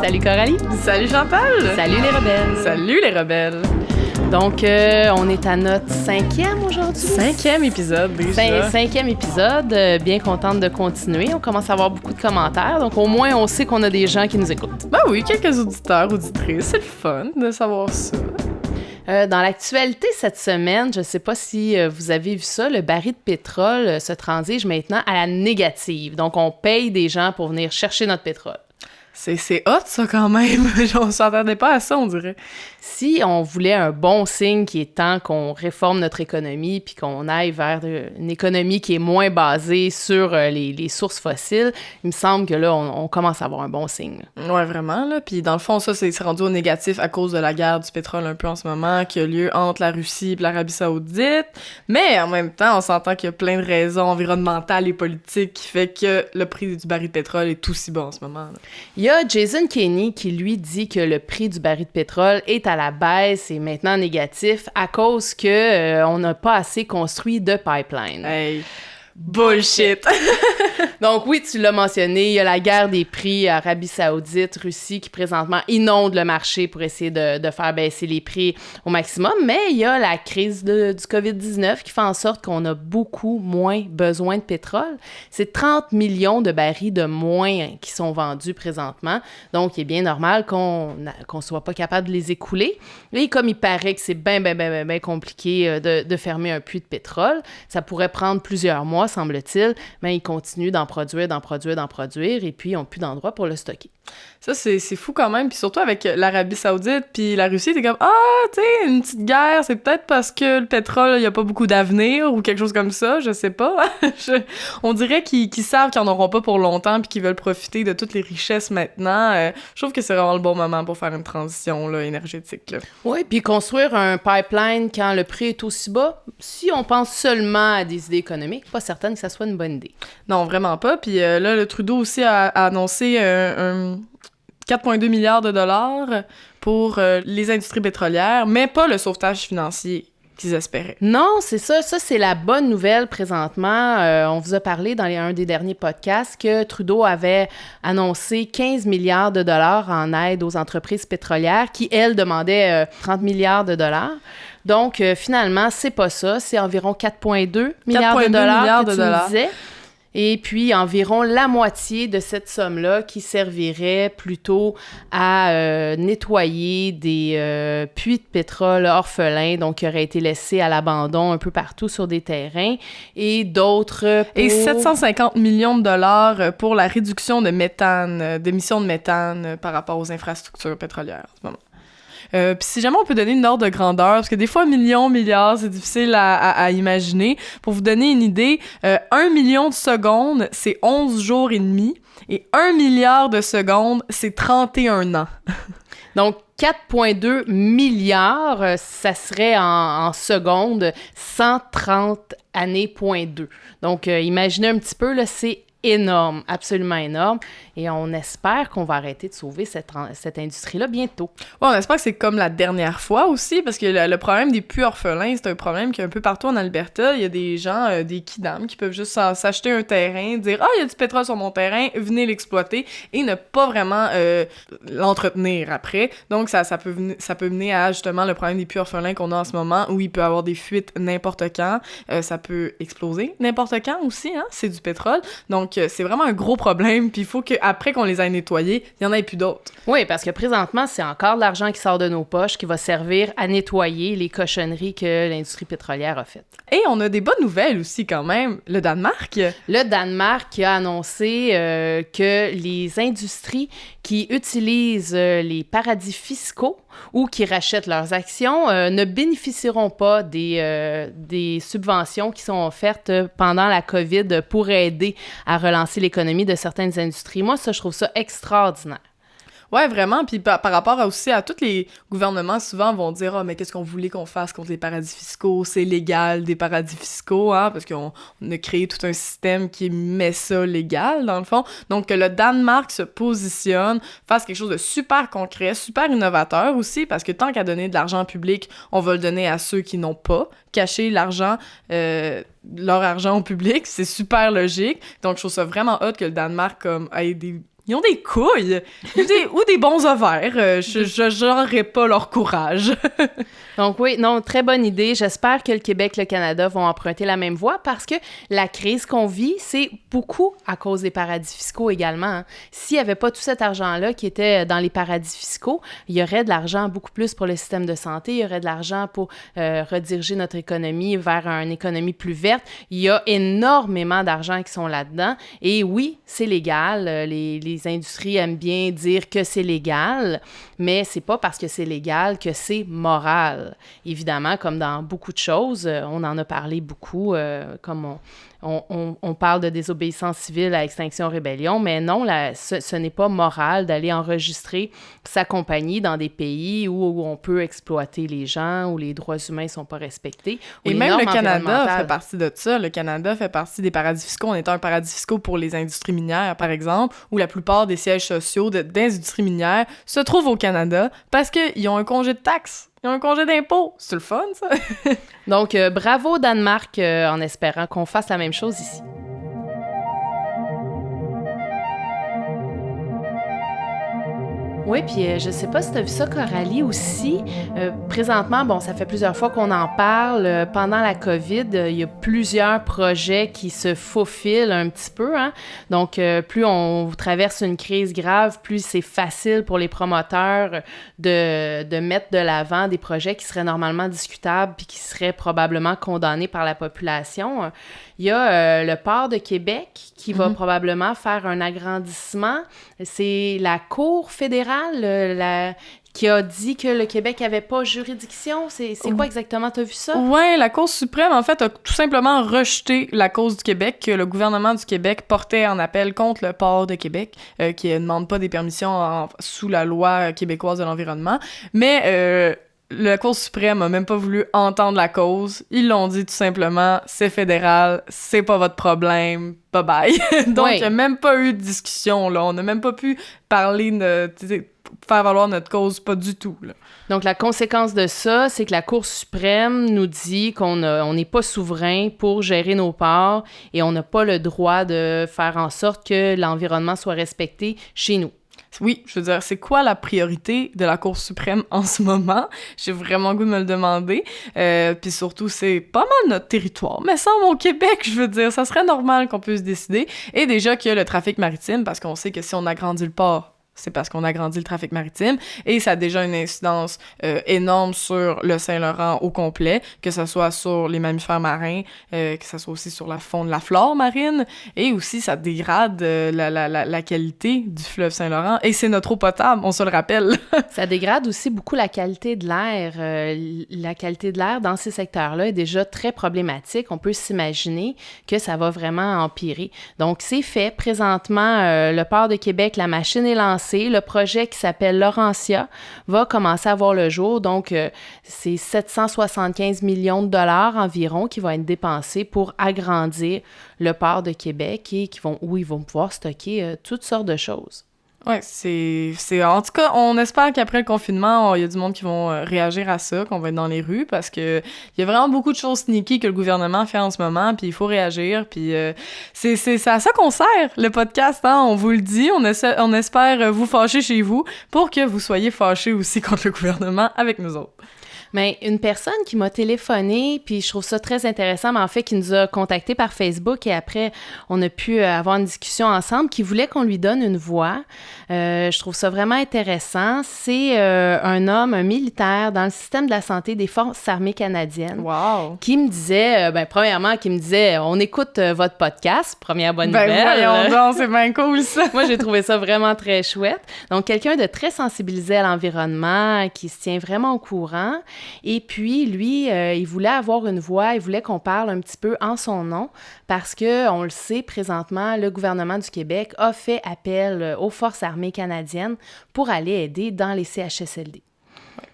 Salut Coralie. Salut Chantal. Salut les rebelles. Salut les rebelles. Donc, on est à notre 5e aujourd'hui. 5e épisode déjà. 5e épisode. Bien contente de continuer. On commence à avoir beaucoup de commentaires. Donc, au moins, on sait qu'on a des gens qui nous écoutent. Ben oui, quelques auditeurs, auditrices. C'est le fun de savoir ça. Dans l'actualité cette semaine, je ne sais pas si vous avez vu ça, le baril de pétrole se transige maintenant à la négative. Donc, on paye des gens pour venir chercher notre pétrole. C'est hot, ça, quand même. On s'entendait pas à ça, on dirait. Si on voulait un bon signe qui est temps qu'on réforme notre économie puis qu'on aille vers une économie qui est moins basée sur les sources fossiles, il me semble que là, on commence à avoir un bon signe. Ouais, vraiment, là. Puis dans le fond, ça, c'est rendu au négatif à cause de la guerre du pétrole un peu en ce moment qui a lieu entre la Russie et l'Arabie Saoudite. Mais en même temps, on s'entend qu'il y a plein de raisons environnementales et politiques qui fait que le prix du baril de pétrole est aussi bas en ce moment, là. Il y a Jason Kenney qui, lui, dit que le prix du baril de pétrole est à la baisse et maintenant négatif à cause que on n'a pas assez construit de pipeline. Hey, bullshit! Donc oui, tu l'as mentionné, il y a la guerre des prix Arabie Saoudite, Russie qui présentement inonde le marché pour essayer de faire baisser les prix au maximum, mais il y a la crise du COVID-19 qui fait en sorte qu'on a beaucoup moins besoin de pétrole. C'est 30 millions de barils de moins qui sont vendus présentement, donc il est bien normal qu'on soit pas capable de les écouler. Et comme il paraît que c'est bien compliqué de fermer un puits de pétrole, ça pourrait prendre plusieurs mois, semble-t-il, mais ils continuent d'en produire, et puis ils n'ont plus d'endroit pour le stocker. Ça, c'est fou quand même, puis surtout avec l'Arabie Saoudite puis la Russie, t'es comme « Ah, tu sais, une petite guerre, c'est peut-être parce que le pétrole, il n'y a pas beaucoup d'avenir ou quelque chose comme ça, je sais pas. » On dirait qu'ils savent qu'ils n'en auront pas pour longtemps puis qu'ils veulent profiter de toutes les richesses maintenant. Je trouve que c'est vraiment le bon moment pour faire une transition là, énergétique. Là. Oui, puis construire un pipeline quand le prix est aussi bas, si on pense seulement à des idées économiques, pas certaine que ça soit une bonne idée. Non, vraiment pas. Puis là, le Trudeau aussi a annoncé un 4,2 milliards de dollars pour les industries pétrolières, mais pas le sauvetage financier qu'ils espéraient. Non, c'est ça. Ça, c'est la bonne nouvelle présentement. On vous a parlé dans un des derniers podcasts que Trudeau avait annoncé 15 milliards de dollars en aide aux entreprises pétrolières qui, elles, demandaient 30 milliards de dollars. Donc, finalement, c'est pas ça. C'est environ 4,2 milliards de dollars que tu me disais. Et puis, environ la moitié de cette somme-là qui servirait plutôt à nettoyer des puits de pétrole orphelins, donc qui auraient été laissés à l'abandon un peu partout sur des terrains, et d'autres pour... Et 750 millions de dollars pour la réduction de méthane, d'émissions de méthane par rapport aux infrastructures pétrolières en ce moment. Puis si jamais on peut donner une ordre de grandeur, parce que des fois, millions, milliards, c'est difficile à imaginer. Pour vous donner une idée, 1 million de secondes, c'est 11 jours et demi. Et 1 milliard de secondes, c'est 31 ans. Donc, 4,2 milliards, ça serait en secondes 130 années,2. Donc, imaginez un petit peu, là, c'est énorme, absolument énorme. Et on espère qu'on va arrêter de sauver cette industrie-là bientôt. Ouais, on espère que c'est comme la dernière fois aussi, parce que le problème des puits orphelins, c'est un problème qu'il y a un peu partout en Alberta. Il y a des gens, des kidams, qui peuvent juste s'acheter un terrain, dire « Ah, il y a du pétrole sur mon terrain, venez l'exploiter », et ne pas vraiment l'entretenir après. Donc, ça peut mener à, justement, le problème des puits orphelins qu'on a en ce moment, où il peut y avoir des fuites n'importe quand. Ça peut exploser n'importe quand aussi, hein, c'est du pétrole. Donc, c'est vraiment un gros problème, puis il faut qu'après qu'on les ait nettoyés, il n'y en ait plus d'autres. Oui, parce que présentement, c'est encore de l'argent qui sort de nos poches qui va servir à nettoyer les cochonneries que l'industrie pétrolière a faites. Et on a des bonnes nouvelles aussi quand même. Le Danemark qui a annoncé que les industries qui utilisent les paradis fiscaux ou qui rachètent leurs actions ne bénéficieront pas des subventions qui sont offertes pendant la COVID pour aider à relancer l'économie de certaines industries. Moi, ça, je trouve ça extraordinaire. Ouais, vraiment. Puis par rapport aussi à tous les gouvernements, souvent vont dire « Ah, mais qu'est-ce qu'on voulait qu'on fasse contre les paradis fiscaux? C'est légal des paradis fiscaux, hein? » Parce qu'on a créé tout un système qui met ça légal, dans le fond. Donc, que le Danemark se positionne, fasse quelque chose de super concret, super innovateur aussi, parce que tant qu'à donner de l'argent public, on va le donner à ceux qui n'ont pas. Cacher l'argent, leur argent au public, c'est super logique. Donc, je trouve ça vraiment hot que le Danemark, comme, ait ils ont des couilles ou des bons ovaires. Je n'aurais pas leur courage. Donc oui, non, très bonne idée. J'espère que le Québec et le Canada vont emprunter la même voie parce que la crise qu'on vit, c'est beaucoup à cause des paradis fiscaux également. Hein. S'il n'y avait pas tout cet argent-là qui était dans les paradis fiscaux, il y aurait de l'argent beaucoup plus pour le système de santé, il y aurait de l'argent pour rediriger notre économie vers une économie plus verte. Il y a énormément d'argent qui sont là-dedans. Et oui, c'est légal. Les industries aiment bien dire que c'est légal, mais c'est pas parce que c'est légal que c'est moral. Évidemment, comme dans beaucoup de choses, on en a parlé beaucoup, comme on parle de désobéissance civile à Extinction Rébellion, mais non, ce n'est pas moral d'aller enregistrer sa compagnie dans des pays où on peut exploiter les gens, où les droits humains ne sont pas respectés. Et même le Canada fait partie de ça. Le Canada fait partie des paradis fiscaux. On est un paradis fiscaux pour les industries minières, par exemple, où la plupart des sièges sociaux d'industries minières se trouvent au Canada parce qu'ils ont un congé de taxes. Ils ont un congé d'impôt. C'est le fun, ça? Donc, bravo Danemark, en espérant qu'on fasse la même chose ici. Oui, puis je sais pas si tu as vu ça, Coralie, aussi. Présentement, bon, ça fait plusieurs fois qu'on en parle. Pendant la COVID, il y a plusieurs projets qui se faufilent un petit peu. Hein? Donc, plus on traverse une crise grave, plus c'est facile pour les promoteurs de mettre de l'avant des projets qui seraient normalement discutables puis qui seraient probablement condamnés par la population. Il y a le port de Québec qui va probablement faire un agrandissement. C'est la Cour fédérale qui a dit que le Québec n'avait pas juridiction. C'est quoi exactement? T'as vu ça? Oui, la Cour suprême, en fait, a tout simplement rejeté la cause du Québec que le gouvernement du Québec portait en appel contre le port de Québec, qui ne demande pas des permissions sous la loi québécoise de l'environnement. Mais la Cour suprême a même pas voulu entendre la cause. Ils l'ont dit tout simplement, c'est fédéral, c'est pas votre problème, bye bye. Donc, il n'y a même pas eu de discussion, là. On n'a même pas pu parler faire valoir notre cause, pas du tout, là. Donc, la conséquence de ça, c'est que la Cour suprême nous dit qu'on n'est pas souverain pour gérer nos ports et on n'a pas le droit de faire en sorte que l'environnement soit respecté chez nous. Oui, je veux dire, c'est quoi la priorité de la Cour suprême en ce moment? J'ai vraiment le goût de me le demander. Puis surtout, c'est pas mal notre territoire. Mais sans mon Québec, je veux dire, ça serait normal qu'on puisse décider. Et déjà qu'il y a le trafic maritime, parce qu'on sait que si on agrandit le port, c'est parce qu'on agrandit le trafic maritime et ça a déjà une incidence énorme sur le Saint-Laurent au complet, que ce soit sur les mammifères marins, que ce soit aussi sur la faune, la flore marine, et aussi ça dégrade la qualité du fleuve Saint-Laurent et c'est notre eau potable, on se le rappelle. Ça dégrade aussi beaucoup la qualité de l'air. La qualité de l'air dans ces secteurs-là est déjà très problématique. On peut s'imaginer que ça va vraiment empirer. Donc, c'est fait. Présentement, le port de Québec, la machine est lancée. Le projet qui s'appelle Laurentia va commencer à voir le jour. Donc, c'est 775 millions de dollars environ qui vont être dépensés pour agrandir le port de Québec et où ils vont pouvoir stocker toutes sortes de choses. Ouais, c'est... En tout cas, on espère qu'après le confinement, il y a du monde qui vont réagir à ça, qu'on va être dans les rues, parce que il y a vraiment beaucoup de choses sneaky que le gouvernement fait en ce moment, puis il faut réagir, puis c'est à ça qu'on sert, le podcast, hein, on vous le dit, on espère vous fâcher chez vous pour que vous soyez fâchés aussi contre le gouvernement avec nous autres. Mais une personne qui m'a téléphoné, puis je trouve ça très intéressant, mais en fait, qui nous a contactés par Facebook et après, on a pu avoir une discussion ensemble, qui voulait qu'on lui donne une voix. Je trouve ça vraiment intéressant. C'est un homme, un militaire dans le système de la santé des Forces armées canadiennes. Wow! Qui me disait, premièrement, on écoute votre podcast, première bonne nouvelle. Voyons donc, c'est bien cool ça! Moi, j'ai trouvé ça vraiment très chouette. Donc, quelqu'un de très sensibilisé à l'environnement, qui se tient vraiment au courant. Et puis, lui, il voulait avoir une voix, il voulait qu'on parle un petit peu en son nom parce que, on le sait, présentement, le gouvernement du Québec a fait appel aux Forces armées canadiennes pour aller aider dans les CHSLD.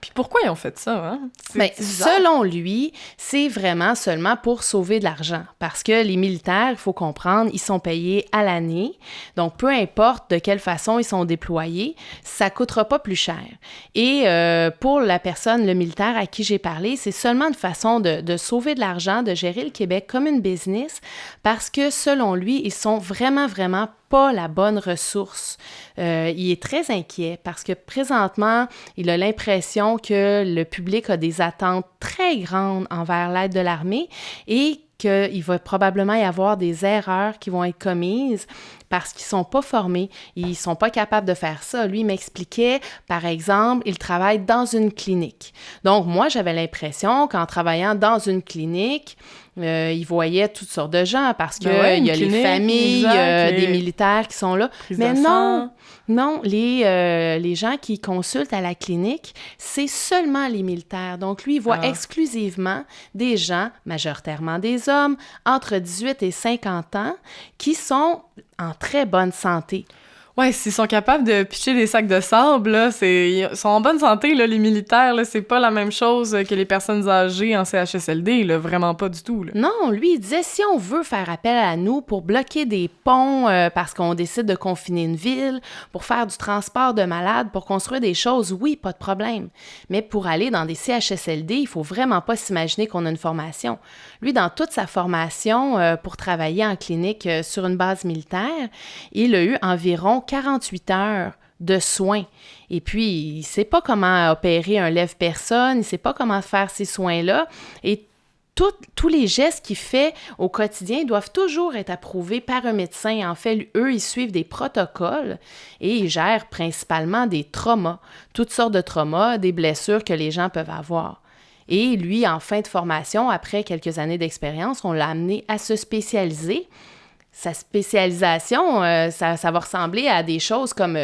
Puis pourquoi ils ont fait ça, hein? Bien, selon lui, c'est vraiment seulement pour sauver de l'argent. Parce que les militaires, il faut comprendre, ils sont payés à l'année. Donc, peu importe de quelle façon ils sont déployés, ça ne coûtera pas plus cher. Et pour la personne, le militaire à qui j'ai parlé, c'est seulement une façon de sauver de l'argent, de gérer le Québec comme une business, parce que selon lui, ils sont vraiment pas la bonne ressource. Il est très inquiet parce que présentement, il a l'impression que le public a des attentes très grandes envers l'aide de l'armée et qu'il va probablement y avoir des erreurs qui vont être commises parce qu'ils ne sont pas formés, ils ne sont pas capables de faire ça. Lui, il m'expliquait, par exemple, il travaille dans une clinique. Donc, moi, j'avais l'impression qu'en travaillant dans une clinique, il voyait toutes sortes de gens parce qu'il y a les familles, des militaires qui sont là. Mais non, les gens qui consultent à la clinique, c'est seulement les militaires. Donc, lui, il voit exclusivement des gens, majoritairement des hommes, entre 18 et 50 ans, qui sont en très bonne santé. Ouais, s'ils sont capables de pitcher des sacs de sable, là, ils sont en bonne santé, là, les militaires, là, c'est pas la même chose que les personnes âgées en CHSLD, là, vraiment pas du tout, là. Non, lui, il disait, si on veut faire appel à nous pour bloquer des ponts parce qu'on décide de confiner une ville, pour faire du transport de malades, pour construire des choses, oui, pas de problème. Mais pour aller dans des CHSLD, il faut vraiment pas s'imaginer qu'on a une formation. Lui, dans toute sa formation pour travailler en clinique sur une base militaire, il a eu environ 48 heures de soins. Et puis, il ne sait pas comment opérer un lève-personne, il ne sait pas comment faire ces soins-là. Et tous les gestes qu'il fait au quotidien doivent toujours être approuvés par un médecin. En fait, eux, ils suivent des protocoles et ils gèrent principalement des traumas, toutes sortes de traumas, des blessures que les gens peuvent avoir. Et lui, en fin de formation, après quelques années d'expérience, on l'a amené à se spécialiser. Sa spécialisation, ça va ressembler à des choses comme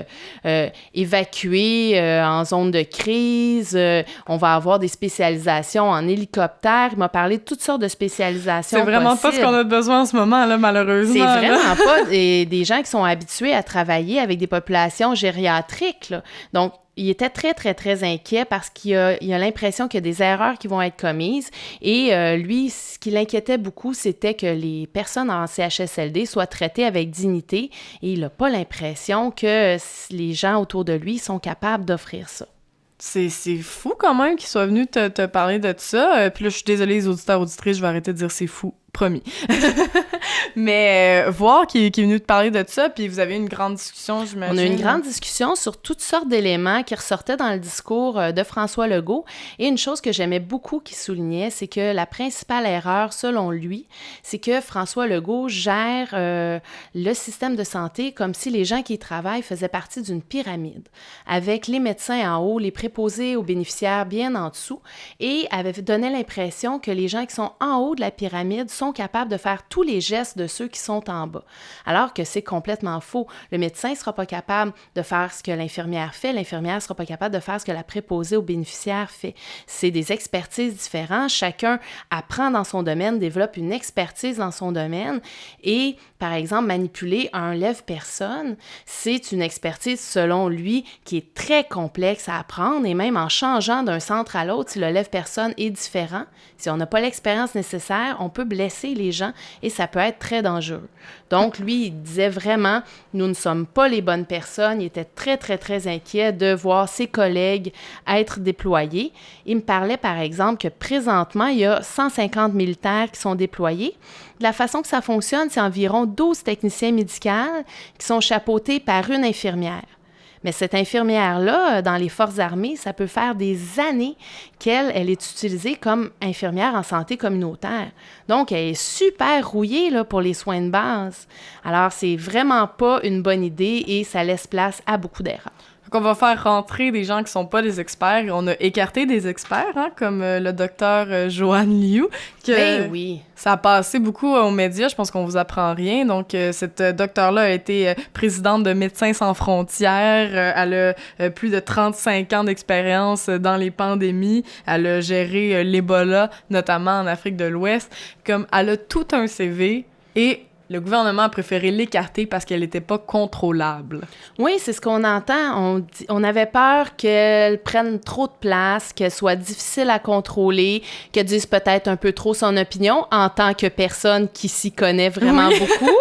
évacuer en zone de crise. On va avoir des spécialisations en hélicoptère. Il m'a parlé de toutes sortes de spécialisations. C'est vraiment pas ce qu'on a besoin en ce moment, là, malheureusement. C'est vraiment pas des gens qui sont habitués à travailler avec des populations gériatriques, là. Donc, il était très, très, très inquiet parce qu'il a l'impression qu'il y a des erreurs qui vont être commises. Et lui, ce qui l'inquiétait beaucoup, c'était que les personnes en CHSLD soient traitées avec dignité. Et il n'a pas l'impression que les gens autour de lui sont capables d'offrir ça. C'est fou quand même qu'il soit venu te parler de ça. Puis là, je suis désolée, les auditeurs, auditrices, je vais arrêter de dire c'est fou. Promis. Mais voir qu'il est venu te parler de ça, puis vous avez eu une grande discussion, j'imagine. On a eu une grande discussion sur toutes sortes d'éléments qui ressortaient dans le discours de François Legault. Et une chose que j'aimais beaucoup qu'il soulignait, c'est que la principale erreur, selon lui, c'est que François Legault gère le système de santé comme si les gens qui y travaillent faisaient partie d'une pyramide, avec les médecins en haut, les préposés aux bénéficiaires bien en dessous, et avait donné l'impression que les gens qui sont en haut de la pyramide sont capables de faire tous les gestes de ceux qui sont en bas. Alors que c'est complètement faux. Le médecin ne sera pas capable de faire ce que l'infirmière fait. L'infirmière ne sera pas capable de faire ce que la préposée aux bénéficiaires fait. C'est des expertises différentes. Chacun apprend dans son domaine, développe une expertise dans son domaine. Et, par exemple, manipuler un lève-personne, c'est une expertise, selon lui, qui est très complexe à apprendre. Et même en changeant d'un centre à l'autre, si le lève-personne est différent, si on n'a pas l'expérience nécessaire, on peut blesser les gens et ça peut être très dangereux. Donc, lui, il disait vraiment, nous ne sommes pas les bonnes personnes. Il était très, très, très inquiet de voir ses collègues être déployés. Il me parlait, par exemple, que présentement, il y a 150 militaires qui sont déployés. La façon que ça fonctionne, c'est environ 12 techniciens médicaux qui sont chapeautés par une infirmière. Mais cette infirmière-là, dans les forces armées, ça peut faire des années qu'elle est utilisée comme infirmière en santé communautaire. Donc, elle est super rouillée là, pour les soins de base. Alors, c'est vraiment pas une bonne idée et ça laisse place à beaucoup d'erreurs. Donc, on va faire rentrer des gens qui sont pas des experts. On a écarté des experts, hein, comme le docteur Joanne Liu. Ben oui. Ça a passé beaucoup aux médias. Je pense qu'on vous apprend rien. Donc, cette docteure-là a été présidente de Médecins sans frontières. Elle a plus de 35 ans d'expérience dans les pandémies. Elle a géré l'Ebola, notamment en Afrique de l'Ouest. Comme, elle a tout un CV et le gouvernement a préféré l'écarter parce qu'elle n'était pas contrôlable. Oui, c'est ce qu'on entend. On avait peur qu'elle prenne trop de place, qu'elle soit difficile à contrôler, qu'elle dise peut-être un peu trop son opinion en tant que personne qui s'y connaît vraiment beaucoup.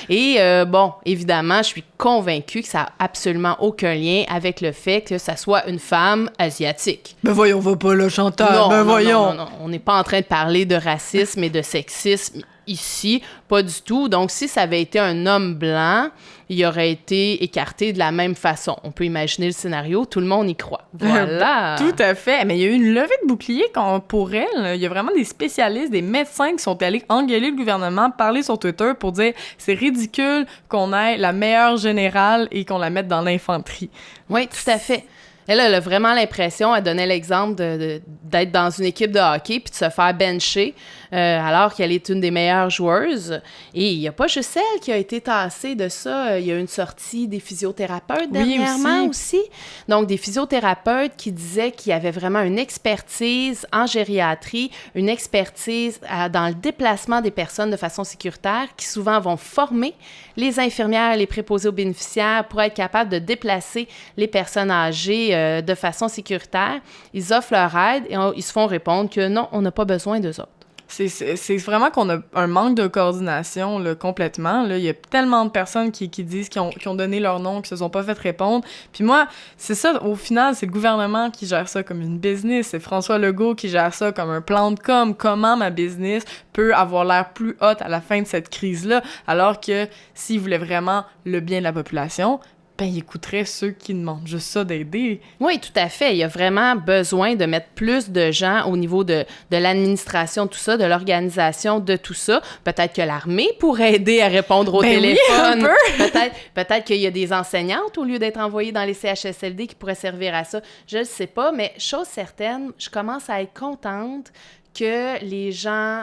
Et bon, évidemment, je suis convaincue que ça n'a absolument aucun lien avec le fait que ça soit une femme asiatique. Ben voyons, on va pas là, Chantal. Non, on n'est pas en train de parler de racisme et de sexisme ici, pas du tout. Donc, si ça avait été un homme blanc, il aurait été écarté de la même façon. On peut imaginer le scénario, tout le monde y croit. Voilà! Tout à fait. Mais il y a eu une levée de bouclier pour elle. Il y a vraiment des spécialistes, des médecins qui sont allés engueuler le gouvernement, parler sur Twitter pour dire « c'est ridicule qu'on ait la meilleure générale et qu'on la mette dans l'infanterie ». Oui, tout à fait. Elle a vraiment l'impression, elle donnait l'exemple d'être dans une équipe de hockey puis de se faire bencher alors qu'elle est une des meilleures joueuses. Et il n'y a pas juste elle qui a été tassée de ça. Il y a une sortie des physiothérapeutes dernièrement aussi. Donc, des physiothérapeutes qui disaient qu'il y avait vraiment une expertise en gériatrie, une expertise dans le déplacement des personnes de façon sécuritaire, qui souvent vont former les infirmières et les préposés aux bénéficiaires pour être capables de déplacer les personnes âgées de façon sécuritaire. Ils offrent leur aide et ils se font répondre que non, on n'a pas besoin d'eux autres. C'est vraiment qu'on a un manque de coordination là, complètement. Là. Il y a tellement de personnes qui disent qui ont donné leur nom, qui se sont pas fait répondre. Puis moi, c'est ça, au final, c'est le gouvernement qui gère ça comme une business. C'est François Legault qui gère ça comme un plan de com. Comment ma business peut avoir l'air plus haute à la fin de cette crise-là, alors que s'il voulait vraiment le bien de la population, ben, il écouterait ceux qui demandent juste ça d'aider. Oui, tout à fait. Il y a vraiment besoin de mettre plus de gens au niveau de l'administration de tout ça, de l'organisation de tout ça. Peut-être que l'armée pourrait aider à répondre au téléphone. Oui, un peu. Peut-être qu'il y a des enseignantes, au lieu d'être envoyées dans les CHSLD, qui pourraient servir à ça. Je ne sais pas, mais chose certaine, je commence à être contente que les gens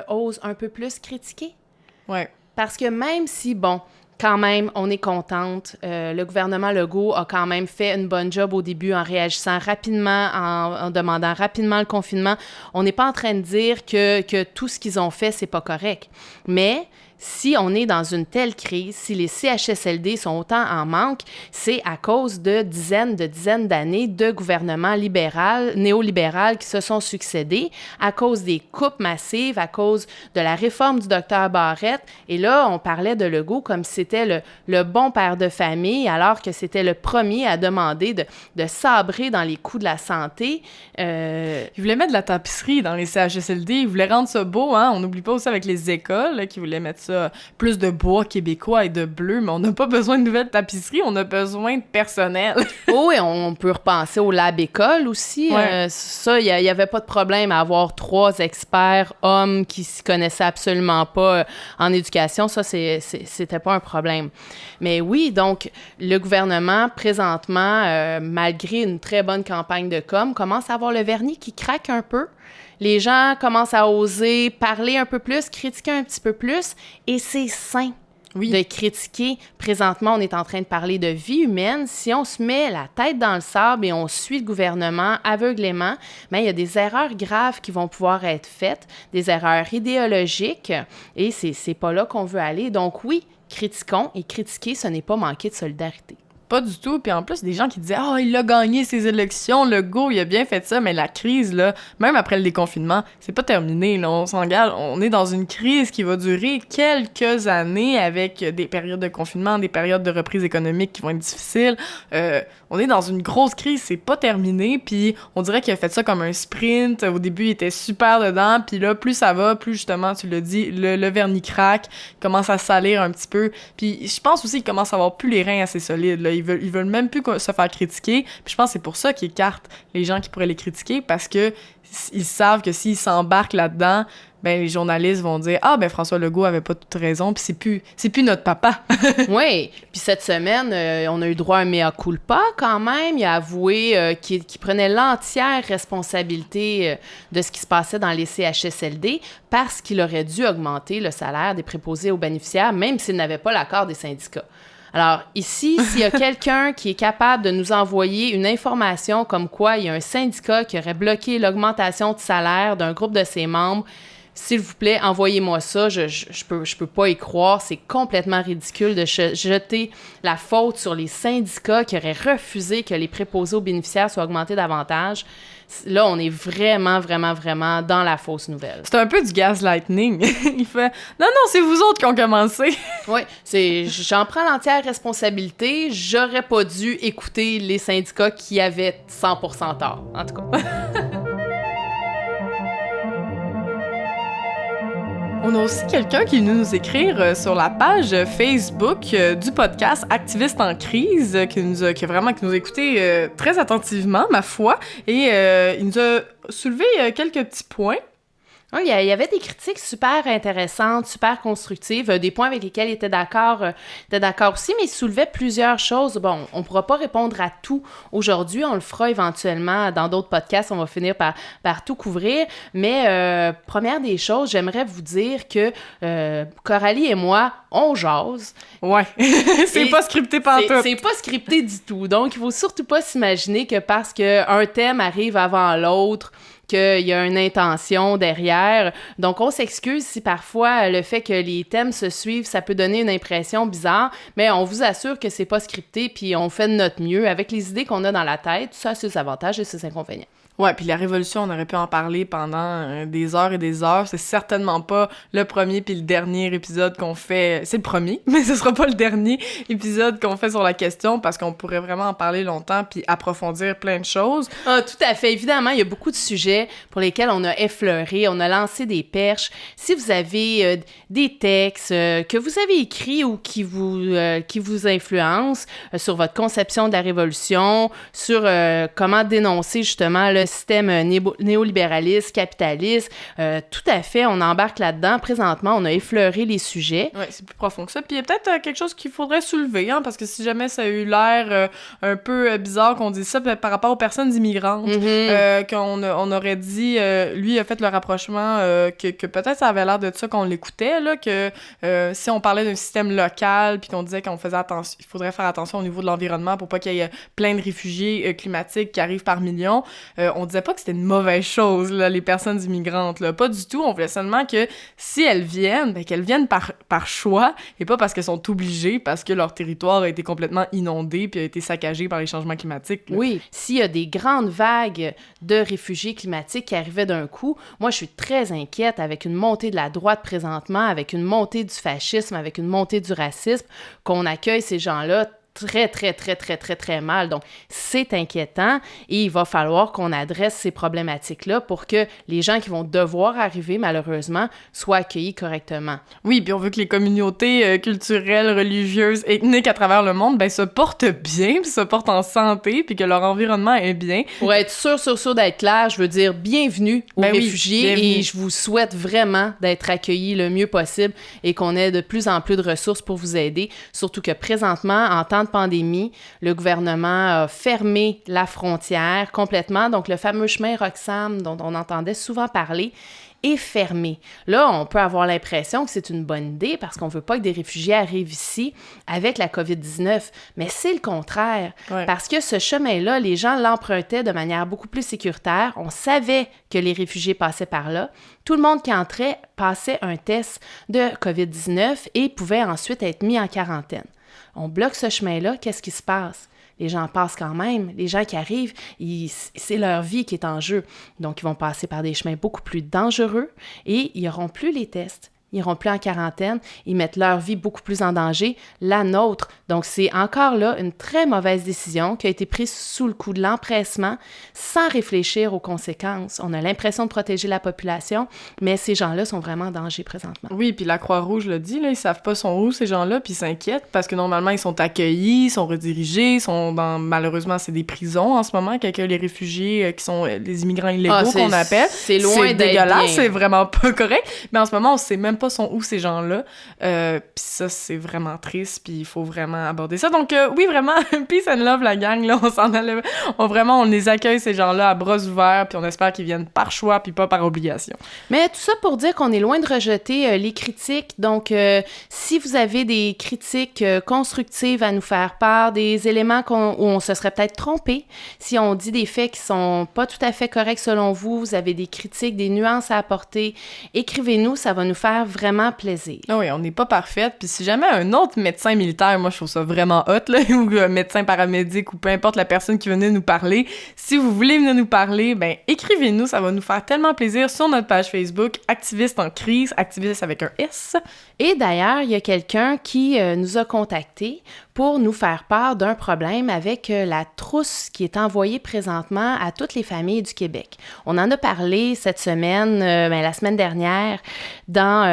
osent un peu plus critiquer. Ouais. Parce que même si, bon, quand même, on est contente. Le gouvernement Legault a quand même fait une bonne job au début en réagissant rapidement, en demandant rapidement le confinement. On n'est pas en train de dire que tout ce qu'ils ont fait, c'est pas correct. Mais si on est dans une telle crise, si les CHSLD sont autant en manque, c'est à cause de dizaines d'années de gouvernements néolibéral qui se sont succédés, à cause des coupes massives, à cause de la réforme du docteur Barrette. Et là, on parlait de Legault comme si c'était le bon père de famille, alors que c'était le premier à demander de sabrer dans les coûts de la santé. Il voulait mettre de la tapisserie dans les CHSLD, il voulait rendre ça beau, hein? On n'oublie pas aussi avec les écoles là, qui voulaient mettre ça plus de bois québécois et de bleu, mais on n'a pas besoin de nouvelles tapisseries, on a besoin de personnel. Oui, on peut repenser au lab école aussi. Ouais. Ça, il y avait pas de problème à avoir 3 experts hommes qui s'y connaissaient absolument pas en éducation. Ça, c'était pas un problème. Mais oui, donc, le gouvernement, présentement, malgré une très bonne campagne de com, commence à avoir le vernis qui craque un peu. Les gens commencent à oser parler un peu plus, critiquer un petit peu plus, et c'est sain de critiquer. Présentement, on est en train de parler de vie humaine. Si on se met la tête dans le sable et on suit le gouvernement aveuglément, bien, il y a des erreurs graves qui vont pouvoir être faites, des erreurs idéologiques, et c'est pas là qu'on veut aller. Donc oui, critiquons, et critiquer, ce n'est pas manquer de solidarité. Pas du tout. Puis en plus, des gens qui disaient « Ah, il a gagné ses élections, Legault, il a bien fait ça. » Mais la crise, là, même après le déconfinement, c'est pas terminé, là. On s'engage. On est dans une crise qui va durer quelques années avec des périodes de confinement, des périodes de reprise économique qui vont être difficiles. On est dans une grosse crise, c'est pas terminé. Puis on dirait qu'il a fait ça comme un sprint. Au début, il était super dedans. Puis là, plus ça va, plus justement, tu l'as dit, le vernis craque, commence à salir un petit peu. Puis je pense aussi qu'il commence à avoir plus les reins assez solides, là. Ils veulent même plus se faire critiquer. Puis je pense que c'est pour ça qu'ils écartent les gens qui pourraient les critiquer, parce que ils savent que s'ils s'embarquent là-dedans, ben les journalistes vont dire « Ah, ben François Legault avait pas toute raison, puis c'est plus notre papa. » Oui, puis cette semaine, on a eu droit à un mea culpa quand même. Il a avoué qu'il prenait l'entière responsabilité de ce qui se passait dans les CHSLD parce qu'il aurait dû augmenter le salaire des préposés aux bénéficiaires, même s'il n'avait pas l'accord des syndicats. Alors ici, s'il y a quelqu'un qui est capable de nous envoyer une information comme quoi il y a un syndicat qui aurait bloqué l'augmentation de salaire d'un groupe de ses membres, s'il vous plaît, envoyez-moi ça. Je peux pas y croire. C'est complètement ridicule de jeter la faute sur les syndicats qui auraient refusé que les préposés aux bénéficiaires soient augmentés davantage. Là, on est vraiment, vraiment, vraiment dans la fausse nouvelle. C'est un peu du gaslighting. Il fait « Non, c'est vous autres qui ont commencé. » Oui, j'en prends l'entière responsabilité. J'aurais pas dû écouter les syndicats qui avaient 100% tort, en tout cas. On a aussi quelqu'un qui est venu nous écrire sur la page Facebook du podcast Activistes en crise, qui nous a écouté très attentivement, ma foi, et il nous a soulevé quelques petits points. Oui, il y avait des critiques super intéressantes, super constructives, des points avec lesquels il était d'accord aussi, mais il soulevait plusieurs choses. Bon, on ne pourra pas répondre à tout aujourd'hui, on le fera éventuellement dans d'autres podcasts, on va finir par tout couvrir, mais première des choses, j'aimerais vous dire que Coralie et moi, on jase. Ouais, c'est pas scripté pantoute. C'est pas scripté du tout, donc il faut surtout pas s'imaginer que parce qu'un thème arrive avant l'autre, qu'il y a une intention derrière. Donc, on s'excuse si parfois le fait que les thèmes se suivent, ça peut donner une impression bizarre, mais on vous assure que c'est pas scripté, puis on fait de notre mieux avec les idées qu'on a dans la tête. Ça a ses avantages et ses inconvénients. Ouais, puis la révolution, on aurait pu en parler pendant des heures et des heures. C'est certainement pas le premier puis le dernier épisode qu'on fait. C'est le premier, mais ce sera pas le dernier épisode qu'on fait sur la question parce qu'on pourrait vraiment en parler longtemps puis approfondir plein de choses. Ah, tout à fait. Évidemment, il y a beaucoup de sujets pour lesquels on a effleuré, on a lancé des perches. Si vous avez des textes que vous avez écrits ou qui vous influencent sur votre conception de la révolution, sur comment dénoncer justement le système néolibéraliste, capitaliste, tout à fait, on embarque là-dedans. Présentement, on a effleuré les sujets. Oui, c'est plus profond que ça. Puis il y a peut-être quelque chose qu'il faudrait soulever, hein, parce que si jamais ça a eu l'air un peu bizarre qu'on dise ça par rapport aux personnes immigrantes, qu'on aurait dit, lui a fait le rapprochement que peut-être ça avait l'air de ça qu'on l'écoutait, là, que si on parlait d'un système local, puis qu'on disait qu'on faisait attention, il faudrait faire attention au niveau de l'environnement pour pas qu'il y ait plein de réfugiés climatiques qui arrivent par millions, on disait pas que c'était une mauvaise chose, là, les personnes immigrantes, là. Pas du tout. On voulait seulement que si elles viennent, ben, qu'elles viennent par choix et pas parce qu'elles sont obligées, parce que leur territoire a été complètement inondé puis a été saccagé par les changements climatiques, là. Oui. S'il y a des grandes vagues de réfugiés climatiques qui arrivaient d'un coup, moi, je suis très inquiète avec une montée de la droite présentement, avec une montée du fascisme, avec une montée du racisme, qu'on accueille ces gens-là très, très, très, très, très, très mal. Donc, c'est inquiétant et il va falloir qu'on adresse ces problématiques-là pour que les gens qui vont devoir arriver, malheureusement, soient accueillis correctement. Oui, puis on veut que les communautés culturelles, religieuses, ethniques à travers le monde, ben, se portent bien, puis se portent en santé, puis que leur environnement est bien. Pour être sûr d'être clair, je veux dire bienvenue aux réfugiés bienvenue. Et je vous souhaite vraiment d'être accueillis le mieux possible et qu'on ait de plus en plus de ressources pour vous aider, surtout que présentement, en temps de pandémie, le gouvernement a fermé la frontière complètement. Donc, le fameux chemin Roxham dont on entendait souvent parler est fermé. Là, on peut avoir l'impression que c'est une bonne idée parce qu'on veut pas que des réfugiés arrivent ici avec la COVID-19, mais c'est le contraire. Ouais. Parce que ce chemin-là, les gens l'empruntaient de manière beaucoup plus sécuritaire. On savait que les réfugiés passaient par là. Tout le monde qui entrait passait un test de COVID-19 et pouvait ensuite être mis en quarantaine. On bloque ce chemin-là, qu'est-ce qui se passe? Les gens passent quand même. Les gens qui arrivent, c'est leur vie qui est en jeu. Donc, ils vont passer par des chemins beaucoup plus dangereux et ils n'auront plus les tests. ils iront plus en quarantaine, ils mettent leur vie beaucoup plus en danger, la nôtre. Donc, c'est encore là une très mauvaise décision qui a été prise sous le coup de l'empressement, sans réfléchir aux conséquences. On a l'impression de protéger la population, mais ces gens-là sont vraiment en danger présentement. Oui, puis la Croix-Rouge l'a dit, là, ils savent pas sont où, ces gens-là, puis ils s'inquiètent, parce que normalement, ils sont accueillis, ils sont redirigés, ils sont dans, malheureusement, c'est des prisons en ce moment, qui accueillent les réfugiés qui sont les immigrants illégaux qu'on appelle. C'est loin c'est d'être dégueulasse, bien. c'est vraiment pas correct, mais en ce moment, on sait même pas sont où ces gens-là, puis ça, c'est vraiment triste, puis il faut vraiment aborder ça. Donc, oui, vraiment, peace and love, la gang, là, on s'en allait, on les accueille, ces gens-là, à bras ouverts, puis on espère qu'ils viennent par choix, puis pas par obligation. Mais tout ça pour dire qu'on est loin de rejeter les critiques. Donc, si vous avez des critiques constructives à nous faire part, des éléments où on se serait peut-être trompé, si on dit des faits qui sont pas tout à fait corrects selon vous, vous avez des critiques, des nuances à apporter, écrivez-nous, ça va nous faire vraiment plaisir. Ah oui, on n'est pas parfaite. Puis si jamais un autre médecin militaire, moi je trouve ça vraiment hot, là, ou médecin paramédic, ou peu importe la personne qui venait nous parler, si vous voulez venir nous parler, ben écrivez-nous, ça va nous faire tellement plaisir sur notre page Facebook, Activistes en crise, activiste avec un S. Et d'ailleurs, il y a quelqu'un qui nous a contactés pour nous faire part d'un problème avec la trousse qui est envoyée présentement à toutes les familles du Québec. On en a parlé cette semaine, la semaine dernière, dans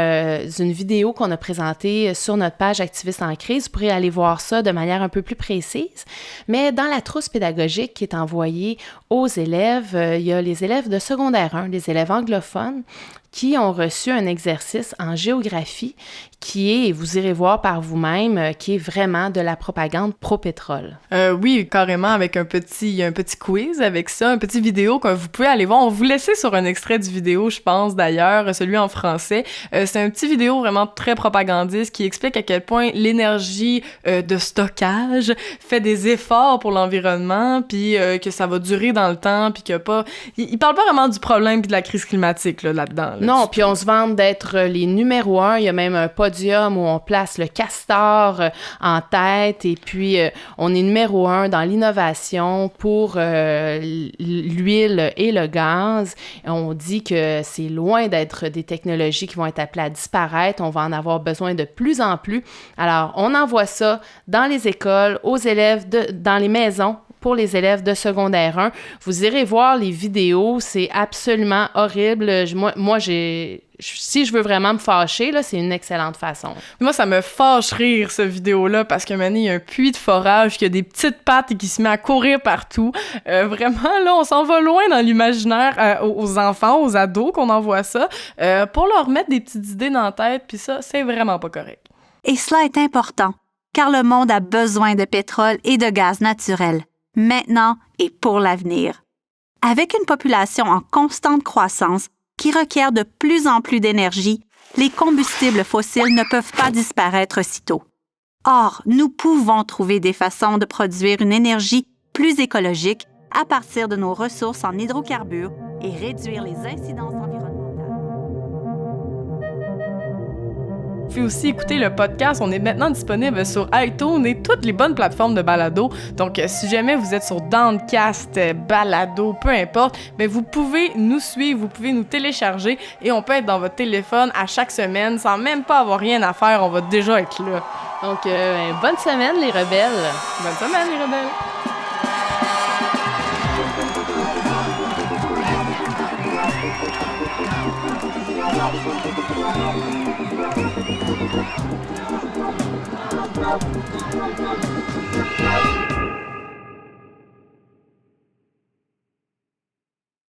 une vidéo qu'on a présentée sur notre page Activistes en crise. Vous pourrez aller voir ça de manière un peu plus précise. Mais dans la trousse pédagogique qui est envoyée aux élèves, il y a les élèves de secondaire 1, les élèves anglophones, qui ont reçu un exercice en géographie qui est, et vous irez voir par vous-même, qui est vraiment de la propagande pro-pétrole. Oui, carrément, avec un petit quiz avec ça, un petit vidéo que vous pouvez aller voir. On va vous laisser sur un extrait du vidéo, je pense, d'ailleurs, celui en français. C'est un petit vidéo vraiment très propagandiste qui explique à quel point l'énergie de stockage fait des efforts pour l'environnement, puis que ça va durer dans le temps, puis que pas... Il parle pas vraiment du problème puis de la crise climatique, là-dedans. Non, puis on se vante d'être les numéros 1. Il y a même un podium où on place le castor en tête. Et puis, on est numéro 1 dans l'innovation pour l'huile et le gaz. Et on dit que c'est loin d'être des technologies qui vont être appelées à disparaître. On va en avoir besoin de plus en plus. Alors, on envoie ça dans les écoles, aux élèves, dans les maisons, pour les élèves de secondaire 1. Vous irez voir les vidéos, c'est absolument horrible. Si je veux vraiment me fâcher, là, c'est une excellente façon. Moi, ça me fâche rire, ce vidéo-là, parce que maintenant, il y a un puits de forage qui a des petites pattes et qui se met à courir partout. Vraiment, là, on s'en va loin dans l'imaginaire aux enfants, aux ados qu'on envoie ça, pour leur mettre des petites idées dans la tête, puis ça, c'est vraiment pas correct. Et cela est important, car le monde a besoin de pétrole et de gaz naturel, maintenant et pour l'avenir. Avec une population en constante croissance qui requiert de plus en plus d'énergie, les combustibles fossiles ne peuvent pas disparaître sitôt. Or, nous pouvons trouver des façons de produire une énergie plus écologique à partir de nos ressources en hydrocarbures et réduire les incidences environnementales. Vous pouvez aussi écouter le podcast. On est maintenant disponible sur iTunes et toutes les bonnes plateformes de balado. Donc, si jamais vous êtes sur Downcast, balado, peu importe, mais vous pouvez nous suivre, vous pouvez nous télécharger et on peut être dans votre téléphone à chaque semaine sans même pas avoir rien à faire. On va déjà être là. Donc, bonne semaine, les rebelles. Bonne semaine, les rebelles. Thank you.